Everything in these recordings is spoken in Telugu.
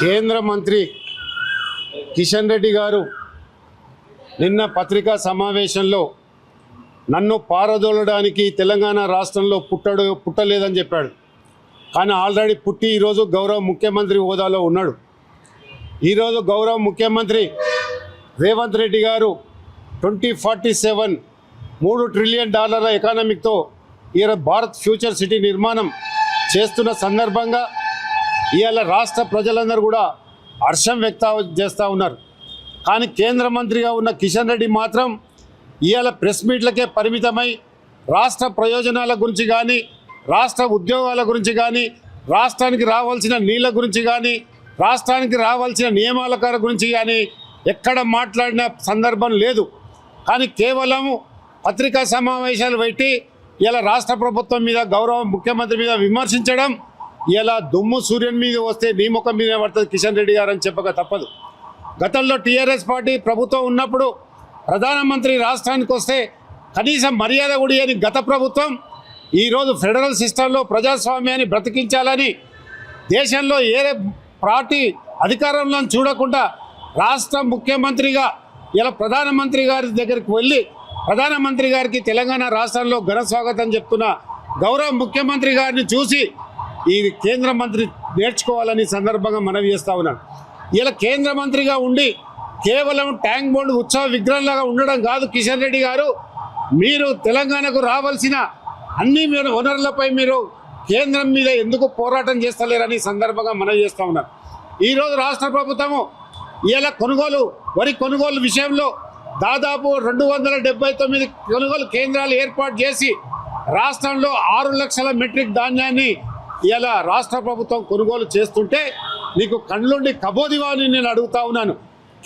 కేంద్ర మంత్రి కిషన్ రెడ్డి గారు నిన్న పత్రికా సమావేశంలో నన్ను పారదోలడానికి తెలంగాణ రాష్ట్రంలో పుట్టలేదని చెప్పాడు. కానీ ఆల్రెడీ పుట్టి ఈరోజు గౌరవ ముఖ్యమంత్రి హోదాలో ఉన్నాడు. ఈరోజు గౌరవ ముఖ్యమంత్రి రేవంత్ రెడ్డి గారు 2047 $3 ట్రిలియన్ ఎకానమీతో భారత్ ఫ్యూచర్ సిటీ నిర్మాణం చేస్తున్న సందర్భంగా ఇవాళ రాష్ట్ర ప్రజలందరూ కూడా హర్షం వ్యక్తం చేస్తూ ఉన్నారు. కానీ కేంద్ర మంత్రిగా ఉన్న కిషన్ రెడ్డి మాత్రం ఇవాళ ప్రెస్ మీట్లకే పరిమితమై రాష్ట్ర ప్రయోజనాల గురించి కానీ, రాష్ట్ర ఉద్యోగాల గురించి కానీ, రాష్ట్రానికి రావాల్సిన నీళ్ళ గురించి కానీ, రాష్ట్రానికి రావాల్సిన నియమాల గురించి కానీ ఎక్కడ మాట్లాడిన సందర్భం లేదు. కానీ కేవలం పత్రికా సమావేశాలు పెట్టి ఇలా రాష్ట్ర ప్రభుత్వం మీద, గౌరవ ముఖ్యమంత్రి మీద విమర్శించడం, ఇలా దుమ్ము సూర్యుని మీద వస్తే నీ ముఖం మీద పడుతుంది కిషన్ రెడ్డి గారు అని చెప్పక తప్పదు. గతంలో టీఆర్ఎస్ పార్టీ ప్రభుత్వం ఉన్నప్పుడు ప్రధానమంత్రి రాష్ట్రానికి వస్తే కనీసం మర్యాద కూడా అని గత ప్రభుత్వం ఈరోజు ఫెడరల్ సిస్టంలో ప్రజాస్వామ్యాన్ని బ్రతికించాలని దేశంలో ఏ పార్టీ అధికారంలో చూడకుండా రాష్ట్ర ముఖ్యమంత్రిగా ఇలా ప్రధానమంత్రి గారి దగ్గరికి వెళ్ళి ప్రధానమంత్రి గారికి తెలంగాణ రాష్ట్రంలో ఘన స్వాగతం చెప్తున్న గౌరవ ముఖ్యమంత్రి గారిని చూసి ఈ కేంద్ర మంత్రి నేర్చుకోవాలని సందర్భంగా మనవి చేస్తూ ఉన్నాను. ఇలా కేంద్ర మంత్రిగా ఉండి కేవలం ట్యాంక్ బోర్డు ఉత్సవ విగ్రహంలాగా ఉండడం కాదు కిషన్ రెడ్డి గారు, మీరు తెలంగాణకు రావాల్సిన అన్ని వనరులపై మీరు కేంద్రం మీద ఎందుకు పోరాటం చేస్తలేరని సందర్భంగా మనవి చేస్తూ ఉన్నారు. ఈరోజు రాష్ట్ర ప్రభుత్వము ఇలా వరి కొనుగోలు విషయంలో దాదాపు 279 కొనుగోలు కేంద్రాలు ఏర్పాటు చేసి రాష్ట్రంలో 6 లక్షల మెట్రిక్ ధాన్యాన్ని ఇలా రాష్ట్ర ప్రభుత్వం కొనుగోలు చేస్తుంటే నీకు కళ్ళుండి కబోదివా అని నేను అడుగుతా ఉన్నాను.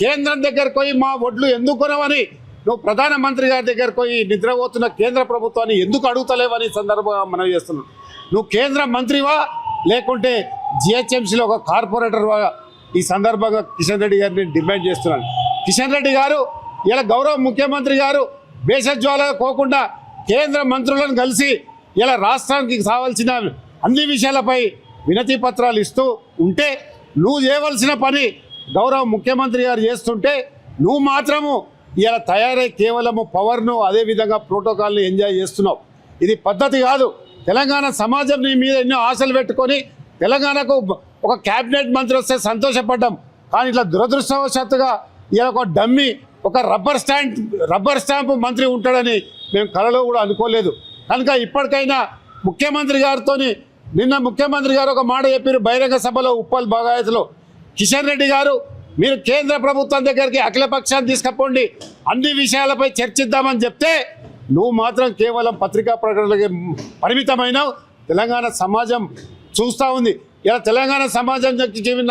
కేంద్రం దగ్గరకు పోయి మా వడ్లు ఎందుకు కొనవని నువ్వు ప్రధానమంత్రి గారి దగ్గరకు పోయి నిద్రపోతున్న కేంద్ర ప్రభుత్వాన్ని ఎందుకు అడుగుతలేవని సందర్భంగా మనం చేస్తున్నాం. నువ్వు కేంద్ర మంత్రివా లేకుంటే జిహెచ్ఎంసీలో ఒక కార్పొరేటర్వా? ఈ సందర్భంగా కిషన్ రెడ్డి గారిని డిమాండ్ చేస్తున్నాను. కిషన్ రెడ్డి గారు ఇలా గౌరవ ముఖ్యమంత్రి గారు భేషజ్వాల పోకుండా కేంద్ర మంత్రులను కలిసి ఇలా రాష్ట్రానికి కావాల్సిన అన్ని విషయాలపై వినతి పత్రాలు ఇస్తూ ఉంటే నువ్వు చేయవలసిన పని గౌరవ ముఖ్యమంత్రి గారు చేస్తుంటే నువ్వు మాత్రము ఇలా తయారై కేవలము పవర్ను అదేవిధంగా ప్రోటోకాల్ని ఎంజాయ్ చేస్తున్నావు. ఇది పద్ధతి కాదు. తెలంగాణ సమాజం నీ మీద ఎన్నో ఆశలు పెట్టుకొని తెలంగాణకు ఒక క్యాబినెట్ మంత్రి వస్తే సంతోషపడ్డాం. కానీ ఇట్లా దురదృష్టవశాత్తుగా ఇలా ఒక డమ్మీ, ఒక రబ్బర్ స్టాంపు మంత్రి ఉంటాడని మేము కలలో కూడా అనుకోలేదు. కనుక ఇప్పటికైనా ముఖ్యమంత్రి గారితో నిన్న ముఖ్యమంత్రి గారు ఒక మాట చెప్పారు బహిరంగ సభలో ఉప్పల్ బాగాయత్లో, కిషన్ రెడ్డి గారు మీరు కేంద్ర ప్రభుత్వం దగ్గరికి అఖిలపక్షాన్ని తీసుకపోండి, అన్ని విషయాలపై చర్చిద్దామని చెప్తే నువ్వు మాత్రం కేవలం పత్రికా ప్రకటనలకి పరిమితమైనవు. తెలంగాణ సమాజం చూస్తూ ఉంది. ఇలా తెలంగాణ సమాజం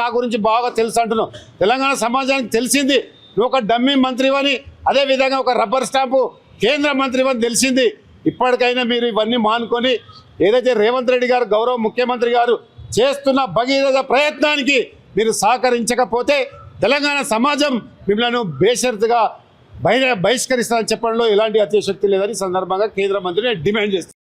నా గురించి బాగా తెలుసు అంటున్నావు. తెలంగాణ సమాజానికి తెలిసింది నువ్వు ఒక డమ్మీ మంత్రివని, అదేవిధంగా ఒక రబ్బర్ స్టాంపు కేంద్ర మంత్రివని తెలిసింది. ఇప్పటికైనా మీరు ఇవన్నీ మానుకొని ఏదైతే రేవంత్ రెడ్డి గారు గౌరవ ముఖ్యమంత్రి గారు చేస్తున్న భగీరథ ప్రయత్నానికి మీరు సహకరించకపోతే తెలంగాణ సమాజం మిమ్మల్ని బేషరతుగా బహిష్కరిస్తారని చెప్పడంలో ఎలాంటి అతిశక్తి లేదని సందర్భంగా కేంద్ర మంత్రిని డిమాండ్ చేస్తారు.